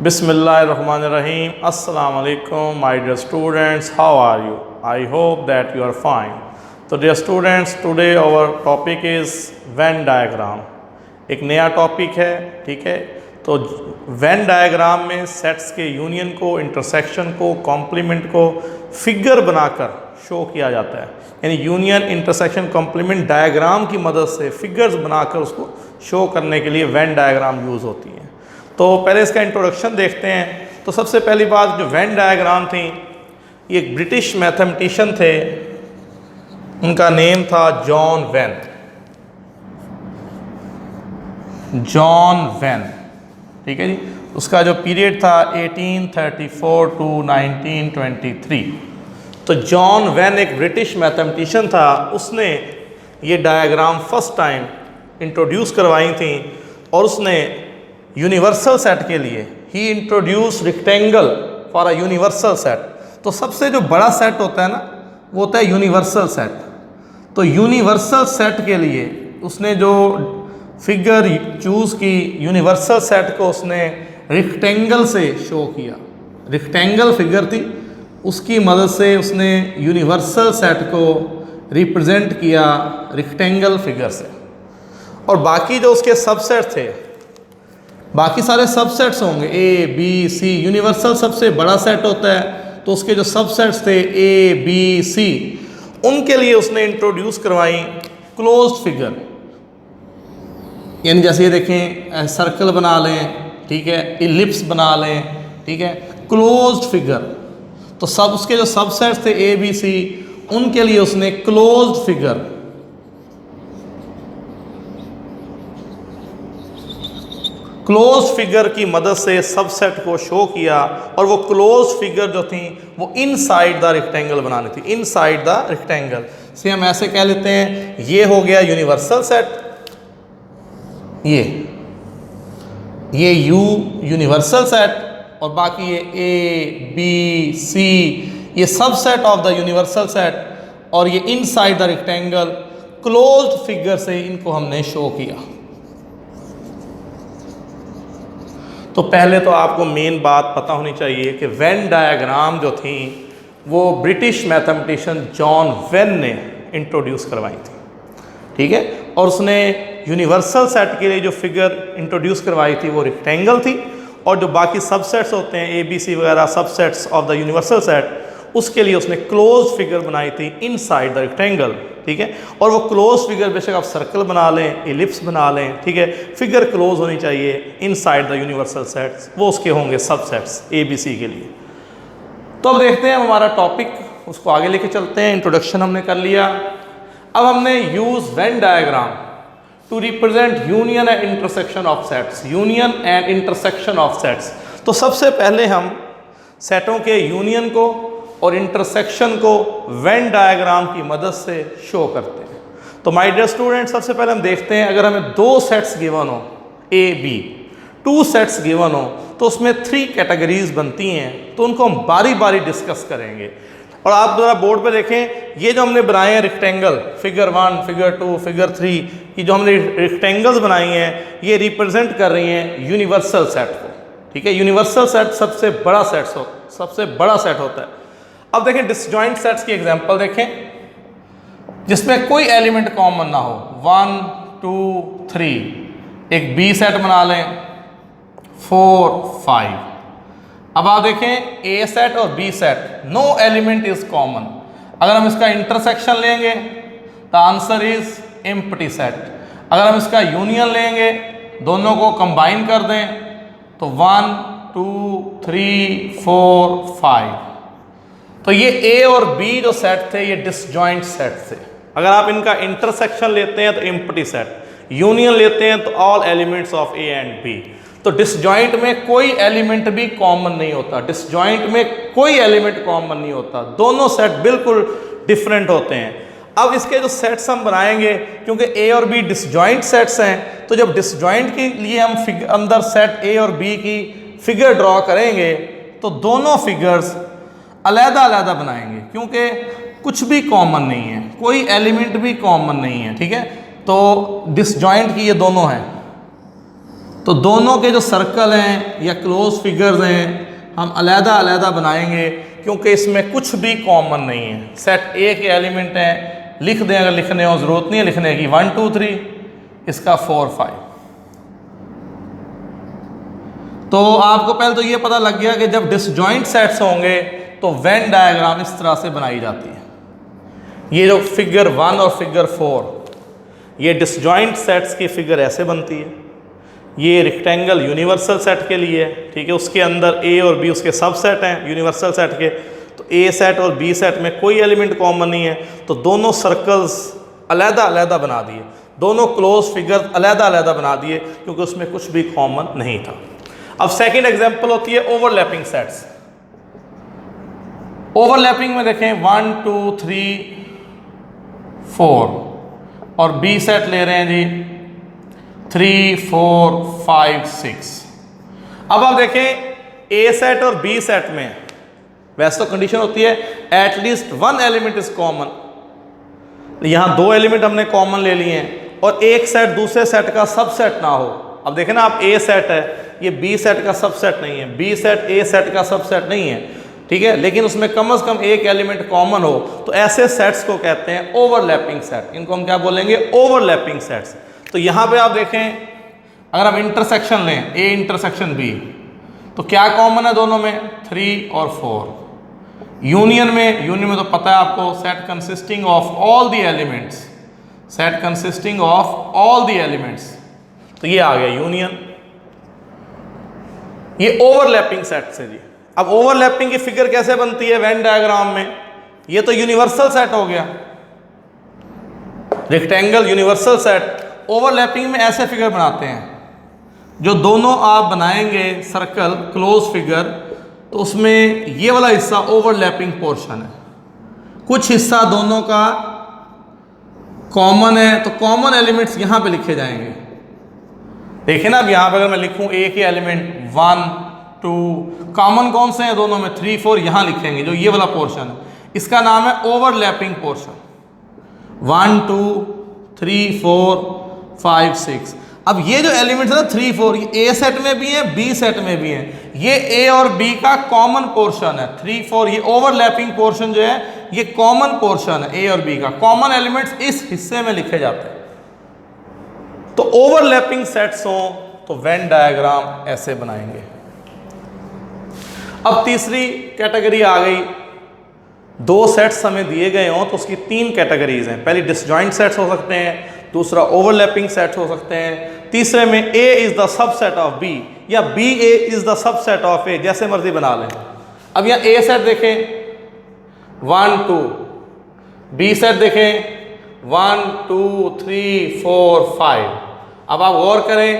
Bismillahirrahmanirrahim. Assalamu alaikum, my dear students. How are you? I hope that you are fine. So dear students, today our topic is Venn diagram. एक नया topic है, ठीक है। तो Venn diagram में sets के union को, intersection को, कॉम्प्लीमेंट को फिगर बनाकर शो किया जाता है। यानी यूनियन, इंटरसेक्शन, कॉम्प्लीमेंट डायग्राम की मदद से फिगर्स बनाकर उसको शो करने के लिए वेन डायग्राम यूज़ होती है। तो पहले इसका इंट्रोडक्शन देखते हैं। तो सबसे पहली बात, जो वेन डायग्राम थी, ये एक ब्रिटिश मैथमेटिशियन थे, उनका नेम था जॉन वेन। जॉन वेन, ठीक है जी। उसका जो पीरियड था 1834 टू 1923। तो जॉन वेन एक ब्रिटिश मैथमेटिशियन था, उसने ये डायग्राम फर्स्ट टाइम इंट्रोड्यूस करवाई थी। और उसने यूनिवर्सल सेट के लिए ही introduce rectangle for a universal set. तो सबसे जो बड़ा सेट होता है ना, वो होता है यूनिवर्सल सेट। तो यूनिवर्सल सेट के लिए उसने जो फिगर चूज़ की, यूनिवर्सल सेट को उसने रेक्टेंगल से शो किया। रेक्टेंगल फिगर थी, उसकी मदद से उसने यूनिवर्सल सेट को रिप्रेजेंट किया रेक्टेंगल फिगर से। और बाकी जो उसके सबसेट थे, बाकी सारे सबसेट्स होंगे ए बी सी। यूनिवर्सल सबसे बड़ा सेट होता है, तो उसके जो सबसेट्स थे ए बी सी, उनके लिए उसने इंट्रोड्यूस करवाई क्लोज्ड फिगर। यानी जैसे ये देखें, सर्कल बना लें, ठीक है, इलिप्स बना लें, ठीक है, क्लोज्ड फिगर। तो सब उसके जो सबसेट्स थे ए बी सी, उनके लिए उसने क्लोज्ड फिगर, क्लोज फिगर की मदद से सबसेट को शो किया। और वो क्लोज फिगर जो थी वो इनसाइड द रेक्टेंगल बनानी थी, इनसाइड द रेक्टेंगल से हम ऐसे कह लेते हैं, ये हो गया यूनिवर्सल सेट, ये यू यूनिवर्सल सेट, और बाकी ये ए बी सी, ये subset of the universal set, और ये inside the rectangle closed figure से इनको हमने शो किया। तो पहले तो आपको मेन बात पता होनी चाहिए कि वेन डायग्राम जो थी वो ब्रिटिश मैथमेटिशियन जॉन वेन ने इंट्रोड्यूस करवाई थी, ठीक है। और उसने यूनिवर्सल सेट के लिए जो फिगर इंट्रोड्यूस करवाई थी वो रेक्टेंगल थी। और जो बाकी सबसेट्स होते हैं ए बी सी वगैरह, subsets of the universal set, उसके लिए उसने क्लोज फिगर बनाई थी इनसाइड द रेक्टेंगल, ठीक है। और वो क्लोज फिगर बेशक आप सर्कल बना लें, एलिप्स बना लें, ठीक है, फिगर क्लोज होनी चाहिए इनसाइड द यूनिवर्सल सेट्स, वो उसके होंगे सबसेट्स ए बी सी के लिए। तो अब देखते हैं हमारा टॉपिक, उसको आगे लेके चलते हैं। इंट्रोडक्शन हमने कर लिया। अब हमने use Venn diagram to represent union and intersection of sets, union and intersection of sets. तो सबसे पहले हम सेटों के यूनियन को और इंटरसेक्शन को वेन डायग्राम की मदद से शो करते हैं। तो माय डियर स्टूडेंट, सबसे पहले हम देखते हैं, अगर हमें दो सेट्स गिवन हो, A B, two sets given हो, तो उसमें 3 कैटेगरीज बनती हैं। तो उनको हम बारी बारी डिस्कस करेंगे। और आप जरा बोर्ड पे देखें, ये जो हमने बनाए हैं रेक्टेंगल, फिगर 1, फिगर 2, फिगर 3, ये जो हमने रेक्टेंगल्स बनाई हैं, ये रिप्रेजेंट कर रही हैं यूनिवर्सल सेट को, ठीक है। यूनिवर्सल सेट सबसे बड़ा सेट होता है। अब देखें डिसजॉइंट सेट्स की एग्जांपल देखें, जिसमें कोई एलिमेंट कॉमन ना हो। 1 2 3, एक बी सेट बना लें, 4 5। अब आप देखें ए सेट और B set, no element is common. अगर हम इसका इंटरसेक्शन लेंगे the answer is empty set. अगर हम इसका यूनियन लेंगे, दोनों को कंबाइन कर दें, तो 1 2 3 4 5। तो ये ए और बी जो सेट थे, ये डिसजॉइंट सेट थे। अगर आप इनका इंटरसेक्शन लेते हैं तो एम्प्टी सेट, यूनियन लेते हैं तो all elements of A and B. तो डिसजॉइंट में कोई एलिमेंट भी कॉमन नहीं होता, डिसजॉइंट में कोई एलिमेंट कॉमन नहीं होता, दोनों सेट बिल्कुल डिफरेंट होते हैं। अब इसके जो सेट्स हम बनाएंगे, क्योंकि ए और बी डिसजॉइंट सेट्स हैं, तो जब डिसजॉइंट के लिए हम अंदर सेट ए और बी की फिगर ड्रॉ करेंगे, तो दोनों फिगर्स अलग-अलग बनाएंगे, क्योंकि कुछ भी कॉमन नहीं है, कोई एलिमेंट भी कॉमन नहीं है, ठीक है। तो डिसजॉइंट की ये दोनों हैं, तो दोनों के जो सर्कल हैं या क्लोज फिगर्स हैं हम अलहदा अलहदा बनाएंगे, क्योंकि इसमें कुछ भी कॉमन नहीं है। सेट ए के एलिमेंट हैं, लिख दें अगर लिखने हो, ज़रूरत नहीं है लिखने की 1 2 3, इसका 4 5। तो आपको पहले तो ये पता लग गया कि जब डिसजॉइंट सेट्स होंगे तो वेन डायग्राम इस तरह से बनाई जाती है। ये जो फिगर 1 और फिगर 4, ये डिसजॉइंट सेट्स की फिगर ऐसे बनती है। ये रेक्टेंगल यूनिवर्सल सेट के लिए है, ठीक है। उसके अंदर ए और बी उसके सबसेट हैं यूनिवर्सल सेट के। तो ए सेट और बी सेट में कोई एलिमेंट कॉमन नहीं है, तो दोनों सर्कल्स अलहदा अलहदा बना दिए, दोनों क्लोज फिगर अलहदा अलहदा बना दिए, क्योंकि उसमें कुछ भी कॉमन नहीं था। अब सेकंड एग्जांपल होती है ओवरलैपिंग सेट्स। ओवरलैपिंग में देखें 1 2 3 4 और बी सेट ले रहे हैं जी 3 4 5 6। अब आप देखें ए सेट और बी सेट में वैसे तो कंडीशन होती है at least one element is common. यहां दो एलिमेंट हमने कॉमन ले लिए हैं और एक सेट दूसरे सेट का सबसेट ना हो। अब देखें ना, आप ए सेट है, ये बी सेट का सबसेट नहीं है, बी सेट ए सेट का सबसेट नहीं है, ठीक है, लेकिन उसमें कम से कम एक एलिमेंट कॉमन हो, तो ऐसे सेट्स को कहते हैं ओवरलैपिंग सेट। इनको हम क्या बोलेंगे? Overlapping sets. तो यहां पे आप देखें, अगर हम इंटरसेक्शन लें ए इंटरसेक्शन बी, तो क्या कॉमन है दोनों में? 3 और 4। यूनियन में तो पता है आपको, set consisting of all the elements, set consisting of all the elements, तो ये आ गया यूनियन। ये ओवरलैपिंग सेट से जी। अब ओवरलैपिंग की फिगर कैसे बनती है वेन डायग्राम में? ये तो यूनिवर्सल सेट हो गया, रेक्टेंगल यूनिवर्सल सेट। ओवरलैपिंग में ऐसे फिगर बनाते हैं, जो दोनों आप बनाएंगे सर्कल क्लोज फिगर, तो उसमें ये वाला हिस्सा ओवरलैपिंग पोर्शन है, कुछ हिस्सा दोनों का कॉमन है, तो कॉमन एलिमेंट्स यहां पे लिखे जाएंगे। देखिए ना, अब यहां पे अगर मैं लिखूं ए के एलिमेंट 1 2, कॉमन कौन से हैं दोनों में? 3 4 यहां लिखेंगे, जो ये वाला पोर्शन है, इसका नाम है ओवरलैपिंग पोर्शन। 1 2 3 4 5 6। अब ये जो एलिमेंट्स है ना 3 4, ये ए सेट में भी है बी सेट में भी है, ये ए और बी का कॉमन पोर्शन है 3 4। ये ओवरलैपिंग पोर्शन जो है ये कॉमन पोर्शन है ए और बी का, कॉमन एलिमेंट्स इस हिस्से में लिखे जाते हैं। तो ओवरलैपिंग सेट्स हो तो वेन डायग्राम ऐसे बनाएंगे। अब तीसरी कैटेगरी आ गई, दो सेट्स हमें दिए गए हों तो उसकी 3 कैटेगरीज हैं। पहली डिसजॉइंट सेट्स हो सकते हैं, दूसरा ओवरलैपिंग सेट्स हो सकते हैं, तीसरे में A is the subset of B या B A is the subset of A, जैसे मर्जी बना लें। अब यहां ए सेट देखें 1 2, बी सेट देखें 1 2 3 4 5। अब आप गौर करें,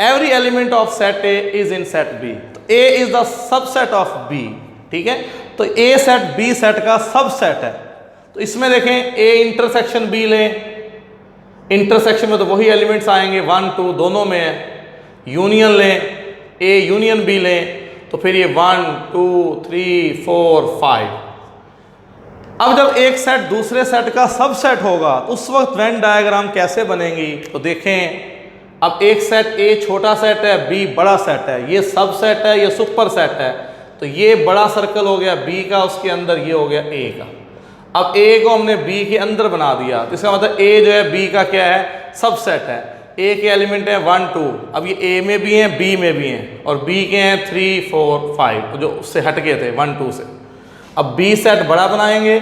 every element of set A is in set B, तो A is the subset of B, ठीक है। तो ए सेट बी सेट का सबसेट है। तो इसमें देखें ए इंटरसेक्शन बी लें, इंटरसेक्शन में तो वही एलिमेंट्स आएंगे 1 2 दोनों में है। यूनियन लें, ए यूनियन बी लें, तो फिर ये 1 2 3 4 5। अब जब एक सेट दूसरे सेट का सबसेट होगा तो उस वक्त वेन डायग्राम कैसे बनेगी? तो देखें, अब एक सेट ए छोटा सेट है, बी बड़ा सेट है, ये सबसेट है, ये सुपर सेट है, तो ये बड़ा सर्कल हो गया बी का, उसके अंदर ये हो गया ए का। अब ए को हमने बी के अंदर बना दिया, तो इसका मतलब ए जो है बी का क्या है? सबसेट है। ए के एलिमेंट है 1 2, अब ये ए में भी हैं बी में भी हैं, और बी के हैं 3 4 5 जो उससे हटके थे 1 2 से। अब बी सेट बड़ा बनाएंगे,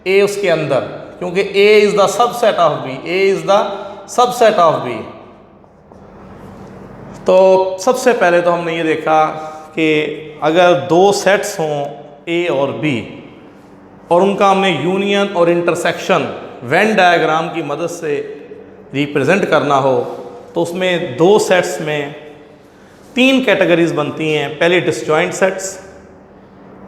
ए उसके अंदर, क्योंकि A is the subset of B, A is the subset of B. तो सबसे पहले तो हमने ये देखा कि अगर दो सेट्स हों ए और बी और उनका हमने यूनियन और इंटरसेक्शन वेन डायग्राम की मदद से रिप्रेजेंट करना हो, तो उसमें दो सेट्स में 3 कैटेगरीज बनती हैं। पहले डिसजॉइंट सेट्स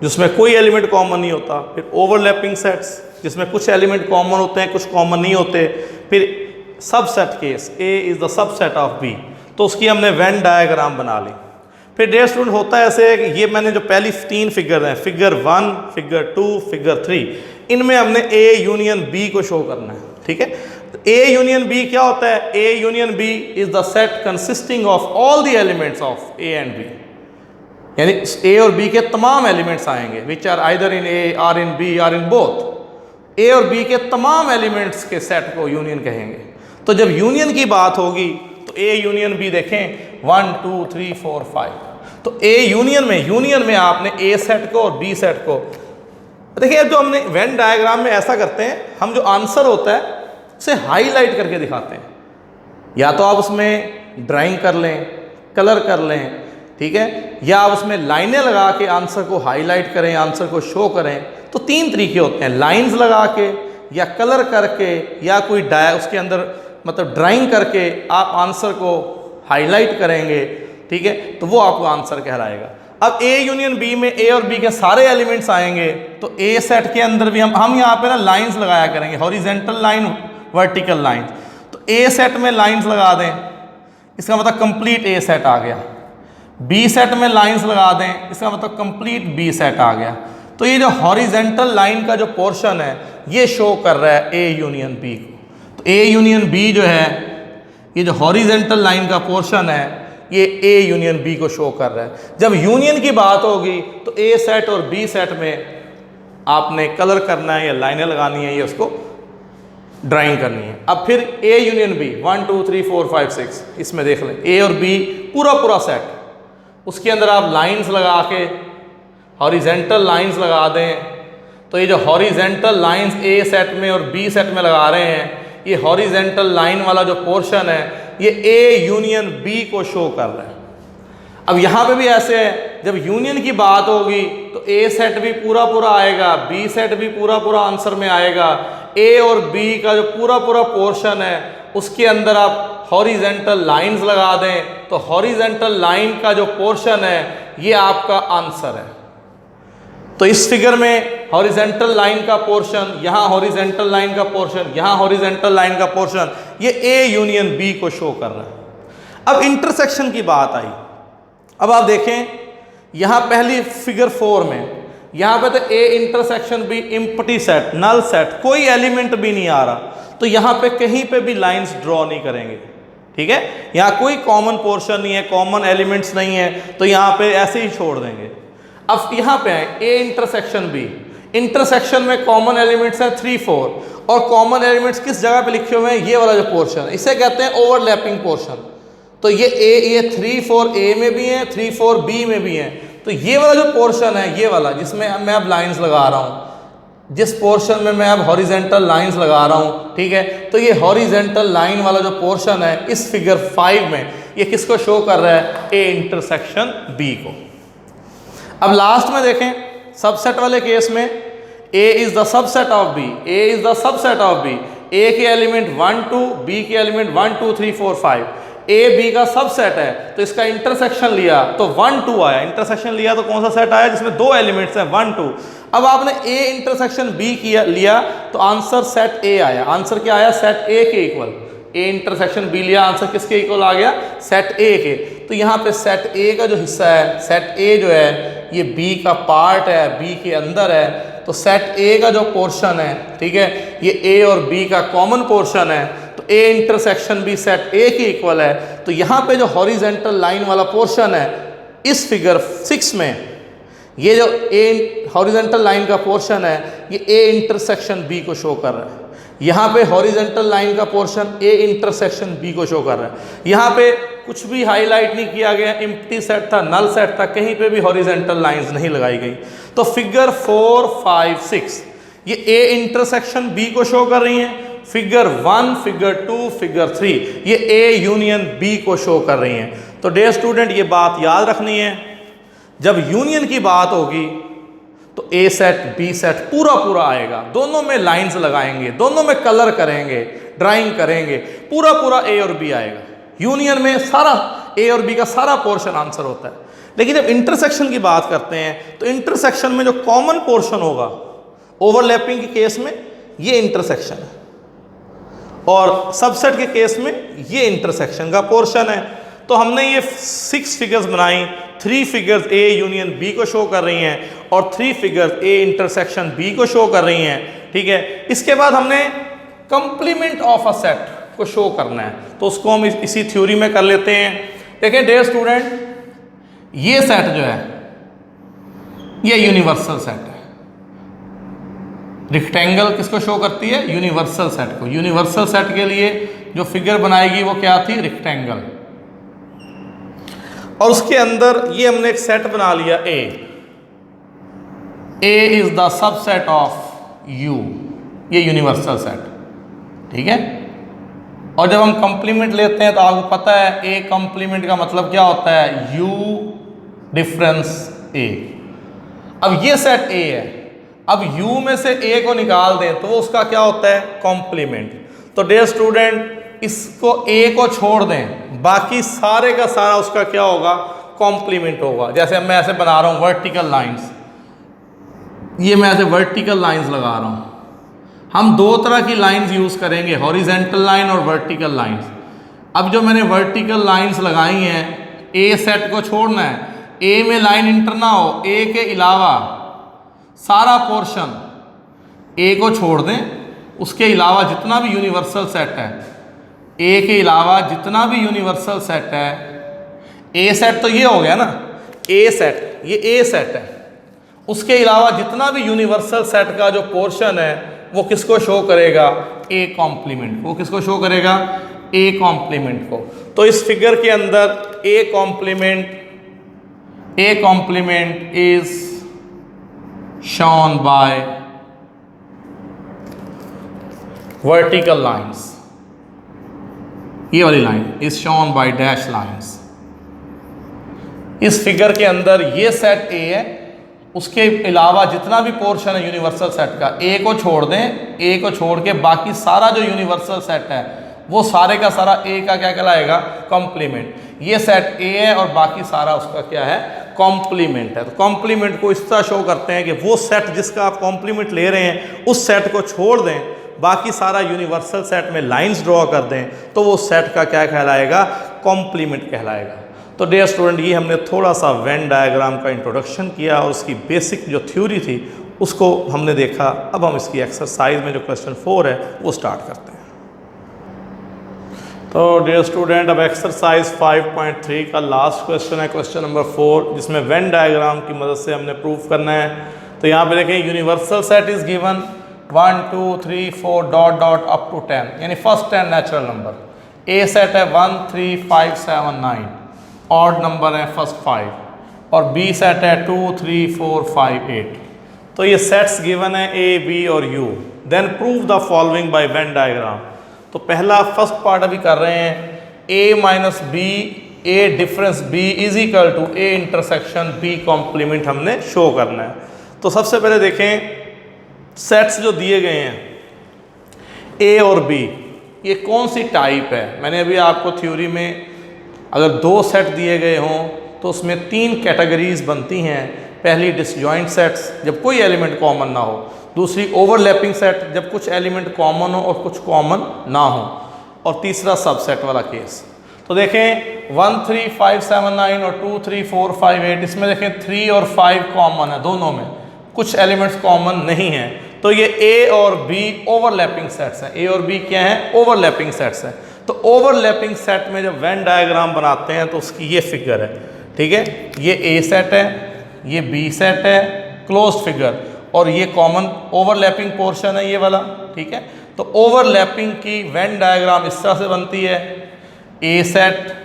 जिसमें कोई एलिमेंट कॉमन नहीं होता, फिर ओवरलैपिंग सेट्स जिसमें कुछ एलिमेंट कॉमन होते हैं कुछ कॉमन नहीं होते, फिर subset case A is the subset of B, तो उसकी हमने वेन डायग्राम बना ली। फिर डियर स्टूडेंट होता है ऐसे कि ये मैंने जो पहली 3 फिगर हैं, फिगर 1 फिगर 2 फिगर 3, इनमें हमने ए यूनियन बी को शो करना है, ठीक है। ए यूनियन बी क्या होता है? A union B is the set consisting of all the elements of A and B, यानी ए और बी के तमाम एलिमेंट्स आएंगे which are either in A or in B or in both. A और B के तमाम elements के set को यूनियन कहेंगे। तो जब यूनियन की बात होगी तो ए यूनियन बी देखें 1 2 3 4 5, तो ए यूनियन में आपने ए सेट को और बी सेट को देखिए। जो हमने वेन डायग्राम में ऐसा करते हैं, हम जो आंसर होता है उसे हाईलाइट करके दिखाते हैं, या तो आप उसमें ड्राइंग कर लें, कलर कर लें, ठीक है, या आप उसमें लाइनें लगा के आंसर को हाईलाइट करें, आंसर को शो करें। तो 3 तरीके होते हैं, लाइंस लगा के या कलर करके या कोई उसके अंदर मतलब ड्राइंग करके आप आंसर को हाईलाइट करेंगे, ठीक है, तो वो आपको आंसर कहलाएगा। अब ए यूनियन बी में ए और बी के सारे एलिमेंट्स आएंगे, तो ए सेट के अंदर भी हम यहाँ पे ना लाइंस लगाया करेंगे, हॉरिजेंटल लाइन, वर्टिकल लाइन। तो ए सेट में लाइंस लगा दें, इसका मतलब कंप्लीट ए सेट आ गया। बी सेट में लाइंस लगा दें, इसका मतलब कंप्लीट बी सेट आ गया। तो ये जो हॉरिजेंटल लाइन का जो पोर्शन है ये शो कर रहा है ए यूनियन बी को। तो ए यूनियन बी जो है, ये जो हॉरिजेंटल लाइन का पोर्शन है ये ए यूनियन बी को शो कर रहा है। जब यूनियन की बात होगी तो ए सेट और बी सेट में आपने कलर करना है या लाइनें लगानी है या उसको ड्राइंग करनी है। अब फिर ए यूनियन बी 1 2 3 4 5 6, इसमें देख लें ए और बी पूरा सेट, उसके अंदर आप लाइंस लगा के हॉरिजेंटल लाइंस लगा दें। तो ये जो हॉरिजेंटल लाइंस ए सेट में और बी सेट में लगा रहे हैं, ये हॉरिजेंटल लाइन वाला जो पोर्शन है ये ए यूनियन बी को शो कर रहा है। अब यहाँ पे भी ऐसे है, जब यूनियन की बात होगी तो ए सेट भी पूरा आएगा, बी सेट भी पूरा आंसर में आएगा। ए और बी का जो पूरा पोर्शन है उसके अंदर आप हॉरिजेंटल लाइंस लगा दें, तो हॉरिजेंटल लाइन का जो पोर्शन है ये आपका आंसर है। तो इस फिगर में हॉरिजेंटल लाइन का पोर्शन, यहाँ हॉरिजेंटल लाइन का पोर्शन, यहाँ हॉरिजेंटल लाइन का पोर्शन, ये ए यूनियन बी को शो कर रहा है। अब इंटरसेक्शन की बात आई। अब आप देखें यहाँ पहली फिगर 4 में यहाँ पे तो A intersection B empty set, null set, कोई एलिमेंट भी नहीं आ रहा, तो यहाँ पे कहीं पे भी लाइंस ड्रॉ नहीं करेंगे, ठीक है। यहाँ कोई कॉमन पोर्शन नहीं है, कॉमन एलिमेंट्स नहीं है, तो यहाँ पे ऐसे ही छोड़ देंगे। अब यहाँ पे आए ए इंटरसेक्शन बी, इंटरसेक्शन में कॉमन एलिमेंट्स हैं 3 4, और कॉमन एलिमेंट्स किस जगह पे लिखे हुए हैं? ये वाला जो पोर्शन है, इसे कहते हैं ओवरलैपिंग पोर्शन। तो ये 3 4 ए में भी है, 3 4 बी में भी है। तो ये वाला जो पोर्शन है, ये वाला जिसमें मैं अब लाइंस लगा रहा हूँ, जिस पोर्शन में मैं अब हॉरिजेंटल लाइंस लगा रहा हूँ, ठीक है, तो ये हॉरिजेंटल लाइन वाला जो पोर्शन है इस फिगर 5 में ये किसको शो कर रहा है? ए इंटरसेक्शन बी को। अब लास्ट में देखें सबसेट वाले केस में A is the subset of B, A is the subset of B, A के एलिमेंट 1 2, बी के एलिमेंट 1 2 3 4 5, ए बी का सबसेट है, तो इसका इंटरसेक्शन लिया तो 1 2 आया। इंटरसेक्शन लिया तो कौन सा सेट आया? जिसमें 2 एलिमेंट्स हैं 1 2। अब आपने ए इंटरसेक्शन बी लिया तो आंसर सेट ए आया। आंसर क्या आया? सेट ए के इक्वल। ए इंटरसेक्शन बी लिया, आंसर किसके इक्वल आ गया? सेट ए के। तो यहाँ पे सेट ए का जो हिस्सा है, सेट ए जो है ये बी का पार्ट है, बी के अंदर है, तो सेट ए का जो पोर्शन है, ठीक है, ये ए और बी का कॉमन पोर्शन है, तो A intersection B set A के इक्वल है। तो यहाँ पे जो हॉरिजेंटल लाइन वाला पोर्शन है इस फिगर 6 में, ये जो ए हॉरिजेंटल लाइन का पोर्शन है ये ए इंटरसेक्शन बी को शो कर रहा है। यहाँ पे हॉरिजेंटल लाइन का पोर्शन ए इंटरसेक्शन बी को शो कर रहा है। यहाँ पे कुछ भी हाईलाइट नहीं किया गया, एम्प्टी सेट था, नल सेट था, कहीं पे भी हॉरिजेंटल लाइंस नहीं लगाई गई। तो फिगर 4 5 6 ये ए इंटरसेक्शन बी को शो कर रही हैं। फिगर 1, फिगर 2, फिगर 3 ये ए यूनियन बी को शो कर रही हैं। तो डियर स्टूडेंट ये बात याद रखनी है, जब यूनियन की बात होगी तो ए सेट बी सेट पूरा आएगा, दोनों में लाइंस लगाएंगे, दोनों में कलर करेंगे, ड्राइंग करेंगे, पूरा ए और बी आएगा। यूनियन में सारा ए और बी का सारा पोर्शन आंसर होता है। लेकिन जब इंटरसेक्शन की बात करते हैं तो इंटरसेक्शन में जो कॉमन पोर्शन होगा, ओवरलैपिंग के केस में ये इंटरसेक्शन है, और सबसेट के केस में ये इंटरसेक्शन का पोर्शन है। तो हमने ये 6 फिगर्स बनाई, 3 फिगर्स ए यूनियन बी को शो कर रही हैं और 3 फिगर्स ए इंटरसेक्शन बी को शो कर रही हैं, ठीक है। इसके बाद हमने कंप्लीमेंट ऑफ अ सेट को शो करना है, तो उसको हम इसी थ्योरी में कर लेते हैं। देखें डियर स्टूडेंट, ये सेट जो है ये यूनिवर्सल सेट है। रेक्टेंगल किसको शो करती है? यूनिवर्सल सेट को। यूनिवर्सल सेट के लिए जो फिगर बनाएगी वो क्या थी? रेक्टेंगल। और उसके अंदर ये हमने एक सेट बना लिया A is the subset of U, ये यूनिवर्सल सेट, ठीक है। और जब हम कंप्लीमेंट लेते हैं तो आपको पता है ए कंप्लीमेंट का मतलब क्या होता है? यू डिफरेंस ए। अब ये सेट ए है, अब u में से a को निकाल दें तो उसका क्या होता है? कॉम्प्लीमेंट। तो डियर स्टूडेंट, इसको a को छोड़ दें, बाकी सारे का सारा उसका क्या होगा? कॉम्प्लीमेंट होगा। जैसे मैं ऐसे बना रहा हूँ वर्टिकल लाइंस, ये मैं ऐसे वर्टिकल लाइंस लगा रहा हूँ। हम दो तरह की लाइंस यूज़ करेंगे, हॉरिजेंटल लाइन और वर्टिकल लाइंस। अब जो मैंने वर्टिकल लाइंस लगाई हैं, a सेट को छोड़ना है, a में लाइन इंटर ना हो, a के अलावा सारा पोर्शन ए को छोड़ दें, उसके अलावा जितना भी यूनिवर्सल सेट है, ए के अलावा जितना भी यूनिवर्सल सेट है, ए सेट तो ये हो गया ना, ए सेट, ये ए सेट है, उसके अलावा जितना भी यूनिवर्सल सेट का जो पोर्शन है वो किसको शो करेगा? A complement. वो किसको शो करेगा? ए कॉम्प्लीमेंट को। तो इस फिगर के अंदर A complement is shown by vertical lines, ये वाली line is shown by dash lines। इस फिगर के अंदर ये सेट A है, उसके अलावा जितना भी पोर्शन है यूनिवर्सल सेट का, A को छोड़ दें, A को छोड़ के बाकी सारा जो यूनिवर्सल सेट है वो सारे का सारा A का क्या कहलाएगा? कॉम्प्लीमेंट। ये सेट A है और बाकी सारा उसका क्या है? कॉम्प्लीमेंट है। तो कॉम्प्लीमेंट को इस तरह शो करते हैं कि वो सेट जिसका आप कॉम्प्लीमेंट ले रहे हैं उस सेट को छोड़ दें, बाकी सारा यूनिवर्सल सेट में लाइंस ड्रॉ कर दें, तो वो सेट का क्या कहलाएगा? कॉम्प्लीमेंट कहलाएगा। तो डियर स्टूडेंट, ये हमने थोड़ा सा वेन डायग्राम का इंट्रोडक्शन किया और उसकी बेसिक जो थ्योरी थी उसको हमने देखा। अब हम इसकी एक्सरसाइज में जो क्वेश्चन 4 है वो स्टार्ट करते हैं। तो डियर स्टूडेंट, अब एक्सरसाइज 5.3 का लास्ट क्वेश्चन है, क्वेश्चन नंबर 4, जिसमें वेन डायग्राम की मदद से हमने प्रूफ करना है। तो यहाँ पे देखें, universal set is given 1 2 3 4 dot dot up to 10, यानी first 10 natural number. A set है 1 3 5 7 9, ऑड नंबर है फर्स्ट 5, और बी सेट है 2 3 4 5 8। तो ये सेट्स गिवन है ए बी और U. Then prove the following by Venn diagram. तो पहला फर्स्ट पार्ट अभी कर रहे हैं, a minus B, A difference b is equal to A intersection b complement हमने शो करना है। तो सबसे पहले देखें सेट्स जो दिए गए हैं a और b, ये कौन सी टाइप है। मैंने अभी आपको थ्योरी में अगर दो सेट दिए गए हों तो उसमें 3 कैटेगरीज बनती हैं। पहली डिसजॉइंट सेट्स, जब कोई एलिमेंट कॉमन ना हो। दूसरी ओवरलैपिंग सेट, जब कुछ एलिमेंट कॉमन हो और कुछ कॉमन ना हो। और तीसरा सबसेट वाला केस। तो देखें 1 3 5 7 9 और 2 3 4 5 8, इसमें देखें 3 और 5 कॉमन है, दोनों में कुछ एलिमेंट्स कॉमन नहीं हैं। तो ये ए और बी ओवरलैपिंग सेट्स हैं। ए और बी क्या हैं? ओवरलैपिंग सेट्स हैं। तो ओवरलैपिंग सेट में जब वेन डायग्राम बनाते हैं तो उसकी ये फिगर है, ठीक है। ये ए सेट है, ये बी सेट है, क्लोज्ड फिगर, और ये कॉमन ओवरलैपिंग पोर्शन है ये वाला, ठीक है। तो ओवरलैपिंग की वेन डायग्राम इस तरह से बनती है, ए सेट,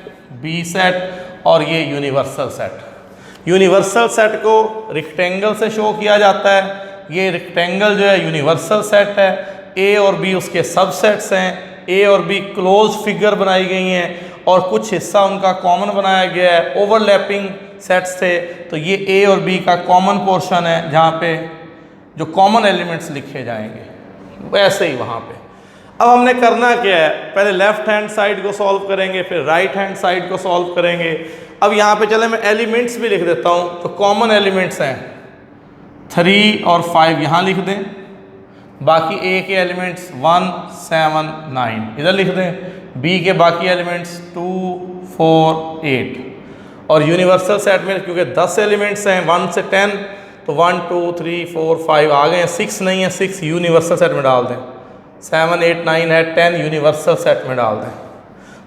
बी सेट और ये यूनिवर्सल सेट। यूनिवर्सल सेट को रेक्टेंगल से शो किया जाता है। ये रेक्टेंगल जो है यूनिवर्सल सेट है, ए और बी उसके सबसेट्स हैं। ए और बी क्लोज फिगर बनाई गई हैं और कुछ हिस्सा उनका कॉमन बनाया गया है ओवरलैपिंग सेट से। तो ये ए और बी का कॉमन पोर्शन है जहाँ पे जो कॉमन एलिमेंट्स लिखे जाएंगे, वैसे ही वहाँ पे। अब हमने करना क्या है, पहले लेफ्ट हैंड साइड को सॉल्व करेंगे, फिर राइट हैंड साइड को सॉल्व करेंगे। अब यहाँ पे चले मैं एलिमेंट्स भी लिख देता हूँ। तो कॉमन एलिमेंट्स हैं 3 और 5 यहाँ लिख दें, बाकी ए के एलिमेंट्स 1 7 9 इधर लिख दें, बी के बाकी एलिमेंट्स 2 4 8, और यूनिवर्सल सेट में क्योंकि 10 एलिमेंट्स हैं 1 से 10, तो 1 2 3 4 5 आ गए हैं, 6 नहीं है, 6 यूनिवर्सल सेट में डाल दें, 7 8 9 है, 10 यूनिवर्सल सेट में डाल दें।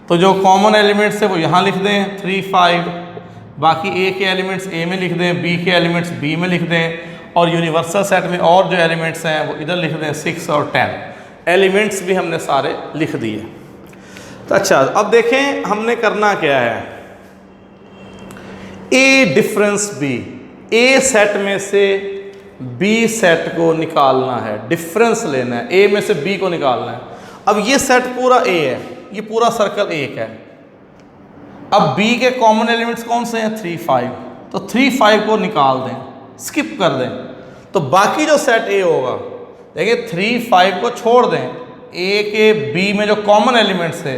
तो जो कॉमन एलिमेंट्स है वो यहाँ लिख दें 3 5, बाकी ए के एलिमेंट्स ए में लिख दें, बी के एलिमेंट्स बी में लिख दें, और यूनिवर्सल सेट में और जो एलिमेंट्स हैं वो इधर लिख दें 6 और 10। एलिमेंट्स भी हमने सारे लिख दिए। तो अच्छा, अब देखें हमने करना क्या है। ए डिफरेंस बी, ए सेट में से बी सेट को निकालना है, डिफरेंस लेना है, ए में से बी को निकालना है। अब ये सेट पूरा ए है, ये पूरा सर्कल एक है। अब बी के कॉमन एलिमेंट्स कौन से हैं 3 5, तो 3 5 को निकाल दें, स्किप कर दें, तो बाकी जो सेट ए होगा, देखिए 3 5 को छोड़ दें, ए के बी में जो कॉमन एलिमेंट्स है,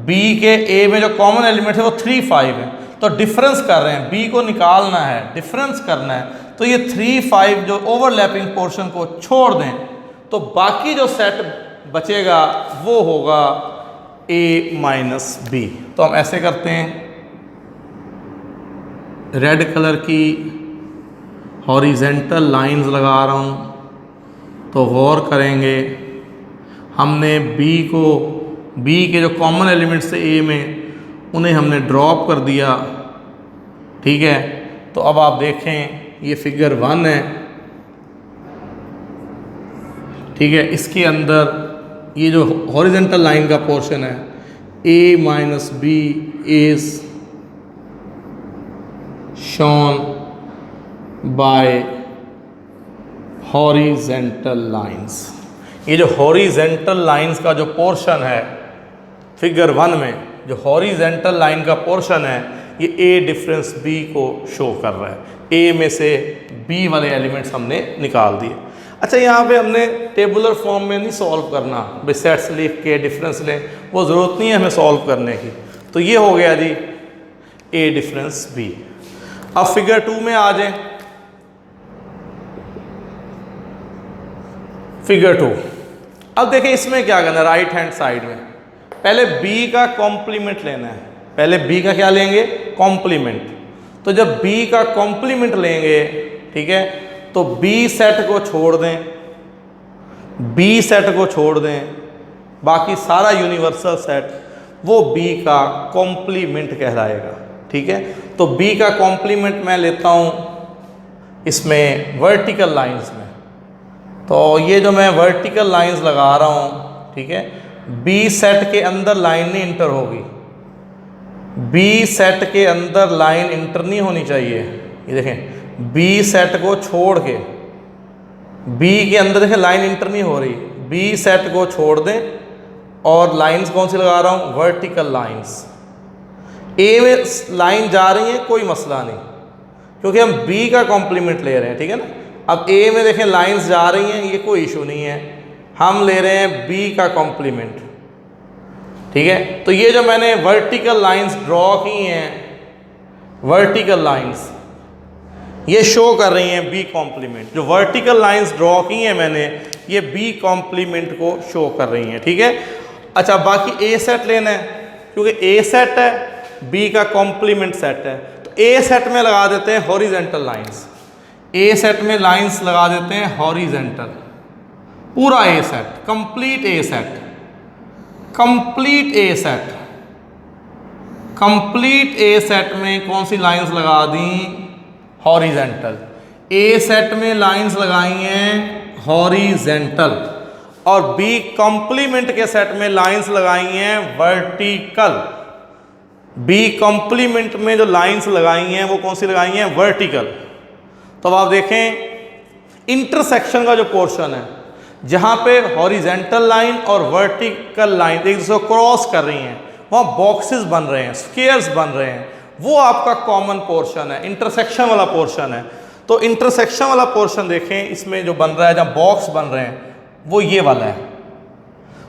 बी के ए में जो कॉमन एलिमेंट है वो 3 5 है, तो डिफरेंस कर रहे हैं, बी को निकालना है, डिफरेंस करना है, तो ये 3 5 जो ओवरलैपिंग पोर्शन को छोड़ दें, तो बाकी जो सेट बचेगा वो होगा ए माइनस बी। तो हम ऐसे करते हैं, रेड कलर की हॉरिजेंटल लाइंस लगा रहा हूँ, तो गौर करेंगे हमने बी के जो कॉमन एलिमेंट्स थे ए में, उन्हें हमने ड्रॉप कर दिया, ठीक है। तो अब आप देखें ये फिगर 1 है, ठीक है, इसके अंदर ये जो हॉरिजेंटल लाइन का पोर्शन है A minus B is shown by horizontal lines. ये जो हॉरिजेंटल लाइंस का जो पोर्शन है फिगर 1 में, जो हॉरिजेंटल लाइन का पोर्शन है, ये ए डिफरेंस बी को शो कर रहा है। ए में से बी वाले एलिमेंट्स हमने निकाल दिए। अच्छा, यहाँ पे हमने टेबुलर फॉर्म में नहीं सॉल्व करना, भाई सेट्स लिख के डिफरेंस लें, वो ज़रूरत नहीं है हमें सॉल्व करने की। तो ये हो गया जी ए डिफरेंस बी। अब फिगर 2 में आ जाए। फिगर 2, अब देखें इसमें क्या करना है, राइट हैंड साइड में पहले बी का कॉम्प्लीमेंट लेना है। पहले बी का क्या लेंगे, कॉम्प्लीमेंट। तो जब बी का कॉम्प्लीमेंट लेंगे, ठीक है, तो बी सेट को छोड़ दें, बी सेट को छोड़ दें, बाकी सारा यूनिवर्सल सेट वो बी का कॉम्प्लीमेंट कहलाएगा, ठीक है। तो बी का कॉम्प्लीमेंट मैं लेता हूँ इसमें वर्टिकल लाइंस में। तो ये जो मैं वर्टिकल लाइंस लगा रहा हूँ, ठीक है, बी सेट के अंदर लाइन नहीं इंटर होगी, बी सेट के अंदर लाइन इंटर नहीं होनी चाहिए। ये देखें, बी सेट को छोड़ के बी के अंदर देखें लाइन इंटर नहीं हो रही, बी सेट को छोड़ दें और लाइंस कौन सी लगा रहा हूँ, वर्टिकल लाइंस। ए में लाइन जा रही है, कोई मसला नहीं, क्योंकि हम बी का कॉम्प्लीमेंट ले रहे हैं, ठीक है ना। अब ए में देखें लाइंस जा रही हैं, ये कोई इशू नहीं है, हम ले रहे हैं बी का कॉम्प्लीमेंट, ठीक है। तो ये जो मैंने वर्टिकल लाइंस ड्रॉ की हैं, वर्टिकल लाइंस ये शो कर रही हैं बी कॉम्प्लीमेंट। जो वर्टिकल लाइंस ड्रॉ की हैं मैंने, ये बी कॉम्प्लीमेंट को शो कर रही हैं, ठीक है। अच्छा, बाकी ए सेट लेना है, क्योंकि ए सेट है, बी का कॉम्प्लीमेंट सेट है, तो ए सेट में लगा देते हैं हॉरिजेंटल लाइंस। ए सेट में लाइंस लगा देते हैं हॉरिजेंटल, पूरा ए सेट, कंप्लीट ए सेट, कंप्लीट ए सेट, कंप्लीट ए सेट में कौन सी लाइंस लगा दी, हॉरिजेंटल। ए सेट में लाइंस लगाई हैं हॉरिजेंटल, और बी कॉम्प्लीमेंट के सेट में लाइंस लगाई हैं वर्टिकल। बी कॉम्प्लीमेंट में जो लाइंस लगाई हैं वो कौन सी लगाई हैं, वर्टिकल। तो अब आप देखें इंटरसेक्शन का जो पोर्शन है, जहाँ पे हॉरिजेंटल लाइन और वर्टिकल लाइन एक दूसरे को क्रॉस कर रही हैं, वहाँ बॉक्सेस बन रहे हैं, स्क्वायर्स बन रहे हैं, वो आपका कॉमन पोर्शन है, इंटरसेक्शन वाला पोर्शन है। तो इंटरसेक्शन वाला पोर्शन देखें, इसमें जो बन रहा है, जहाँ बॉक्स बन रहे हैं, वो ये वाला है।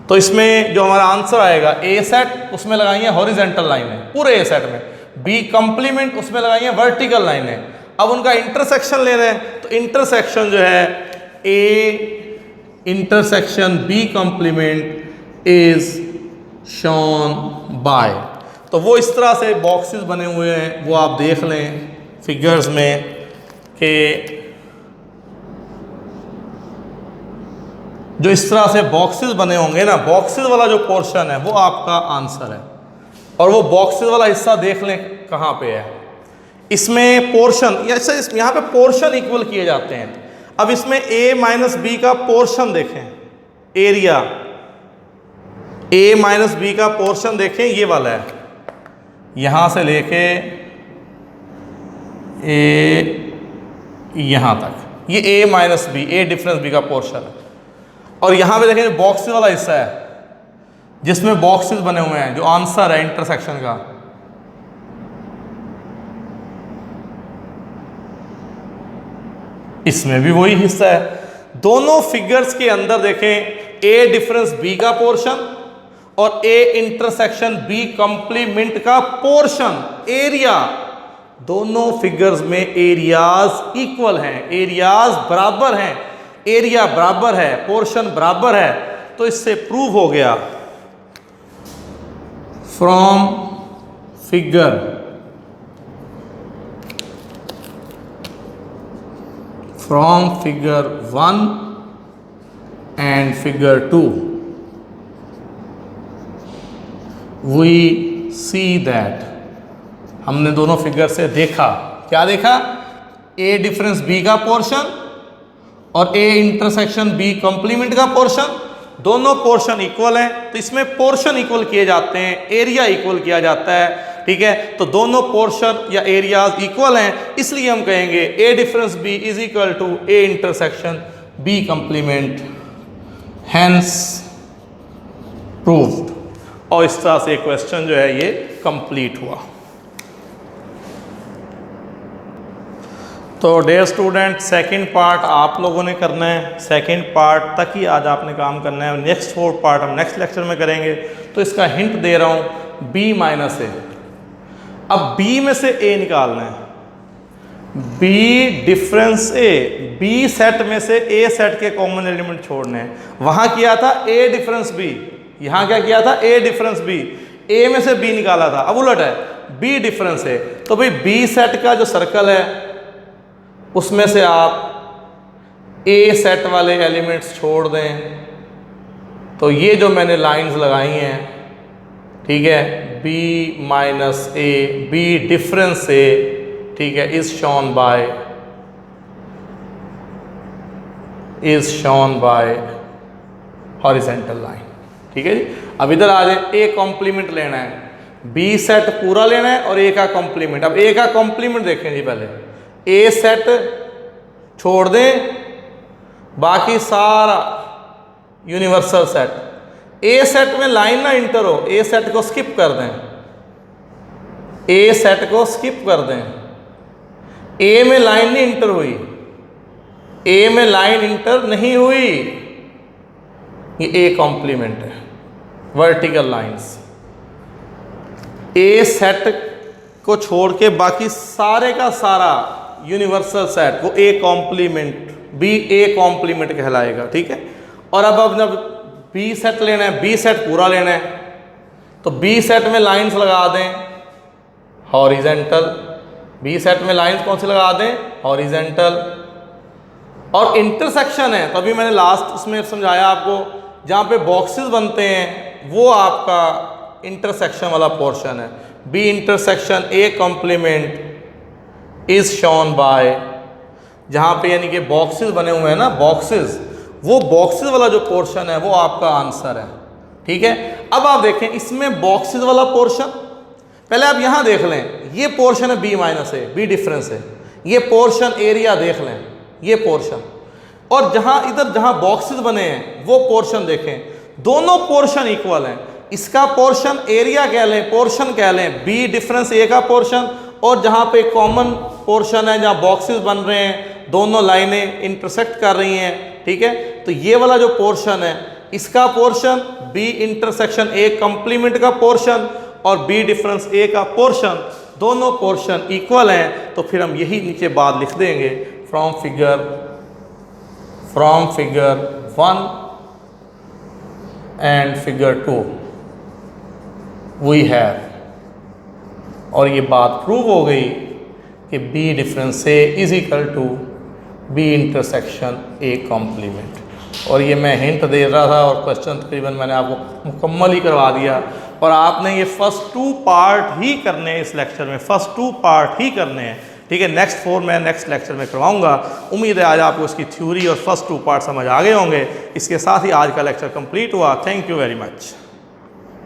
तो इसमें जो हमारा आंसर आएगा, ए सेट उसमें लगाई है हॉरिजेंटल लाइनें पूरे ए सेट में, बी कॉम्प्लीमेंट उसमें लगाई है वर्टिकल लाइनें। अब उनका इंटरसेक्शन ले रहे हैं, तो इंटरसेक्शन जो है A intersection B complement is shown by. तो वो इस तरह से बॉक्सेस बने हुए हैं, वो आप देख लें फिगर्स में कि जो इस तरह से बॉक्सेस बने होंगे ना, बॉक्सेस वाला जो पोर्शन है वो आपका आंसर है। और वो बॉक्सेस वाला हिस्सा देख लें कहाँ पे है। इसमें पोर्शन यहाँ पे पोर्शन इक्वल किए जाते हैं। अब इसमें a माइनस बी का पोर्शन देखें, एरिया a माइनस बी का पोर्शन देखें, ये वाला है, यहाँ से लेके यहाँ तक, ये a minus B, a difference b का पोर्शन है। और यहाँ पे देखें बॉक्सेस वाला हिस्सा है जिसमें बॉक्सेस बने हुए हैं, जो आंसर है इंटरसेक्शन का। इसमें भी वही हिस्सा है। दोनों फिगर्स के अंदर देखें a डिफरेंस b का पोर्शन और a इंटरसेक्शन b कंप्लीमेंट का पोर्शन, एरिया, दोनों फिगर्स में एरियाज इक्वल हैं, एरियाज बराबर हैं, एरिया बराबर है, पोर्शन बराबर है। तो इससे प्रूव हो गया from figure from figure 1 and figure 2 we see that, हमने दोनों फिगर से देखा, क्या देखा, a डिफरेंस b का पोर्शन और a इंटरसेक्शन b कंप्लीमेंट का पोर्शन, दोनों पोर्शन इक्वल हैं। तो इसमें पोर्शन इक्वल किए जाते हैं, एरिया इक्वल किया जाता है, ठीक है। तो दोनों पोर्शन या एरियाज इक्वल हैं, इसलिए हम कहेंगे a difference b is equal to a intersection b complement, hence proved. और इस तरह से क्वेश्चन जो है ये कंप्लीट हुआ। तो डियर स्टूडेंट, सेकंड पार्ट आप लोगों ने करना है, सेकंड पार्ट तक ही आज आपने काम करना है। नेक्स्ट 4 पार्ट हम नेक्स्ट लेक्चर में करेंगे। तो इसका हिंट दे रहा हूँ, b माइनस a। अब b में से a निकालना है, b difference a, b set में से a सेट के कॉमन एलिमेंट छोड़ने हैं। वहाँ किया था a डिफरेंस b, यहाँ क्या किया था, a डिफरेंस b, a में से b निकाला था। अब उलट है, b डिफरेंस a। तो भाई b सेट का जो सर्कल है उसमें से आप a सेट वाले एलिमेंट्स छोड़ दें। तो ये जो मैंने लाइंस लगाई हैं, ठीक है, b minus a, b difference a, ठीक है, is shown by horizontal line, ठीक है जी। अब इधर आ जाए, a कॉम्प्लीमेंट लेना है, b सेट पूरा लेना है और a का कॉम्प्लीमेंट। अब a का कॉम्प्लीमेंट देखें जी, पहले a सेट छोड़ दें, बाकी सारा यूनिवर्सल सेट। a सेट में लाइन ना इंटर हो, a सेट को स्किप कर दें, a सेट को स्किप कर दें। a में लाइन नहीं इंटर हुई, a में लाइन इंटर नहीं हुई, ये a कॉम्प्लीमेंट है, वर्टिकल लाइंस। a सेट को छोड़ के बाकी सारे का सारा यूनिवर्सल सेट वो a complement, b a complement कहलाएगा, ठीक है। और अब जब b सेट लेना है, b सेट पूरा लेना है, तो b सेट में लाइंस लगा दें हॉरिजेंटल, b सेट में लाइंस कौन सी लगा दें, हॉरिजेंटल। और इंटरसेक्शन है, तो अभी मैंने लास्ट उसमें समझाया आपको, जहाँ पे बॉक्सेस बनते हैं वो आपका इंटरसेक्शन वाला पोर्शन है। b intersection a complement is shown by, जहाँ पे यानी कि बॉक्सेस बने हुए हैं ना, बॉक्सेस, वो बॉक्सेस वाला जो पोर्शन है वो आपका आंसर है, ठीक है। अब आप देखें इसमें बॉक्सेस वाला पोर्शन, पहले आप यहाँ देख लें, ये पोर्शन है b minus a, b difference है, ये पोर्शन एरिया देख लें, ये पोर्शन, और जहाँ इधर जहाँ बॉक्सेस बने हैं वो पोर्शन देखें, दोनों पोर्शन इक्वल हैं। इसका पोर्शन एरिया कह लें, पोर्शन कह लें, b डिफरेंस a का पोर्शन, और जहाँ पे कॉमन पोर्शन है, जहाँ बॉक्सेस बन रहे हैं, दोनों लाइनें इंटरसेक्ट कर रही हैं, ठीक है। तो ये वाला जो पोर्शन है, इसका portion b intersection a complement का पोर्शन और b डिफरेंस a का पोर्शन, दोनों पोर्शन इक्वल हैं। तो फिर हम यही नीचे बात लिख देंगे, from figure 1 and figure 2 we have, और ये बात प्रूव हो गई कि b difference a is equal to b intersection a complement. और ये मैं हिंट दे रहा था और क्वेश्चन तकरीबन मैंने आपको मुकम्मल ही करवा दिया। और आपने ये फर्स्ट 2 पार्ट ही करने हैं इस लेक्चर में, फर्स्ट 2 पार्ट ही करने हैं, ठीक है। नेक्स्ट 4 मैं नेक्स्ट लेक्चर में करवाऊंगा। उम्मीद है आज आपको इसकी थ्योरी और फर्स्ट 2 पार्ट समझ आ गए होंगे। इसके साथ ही आज का लेक्चर कंप्लीट हुआ। Thank you very much.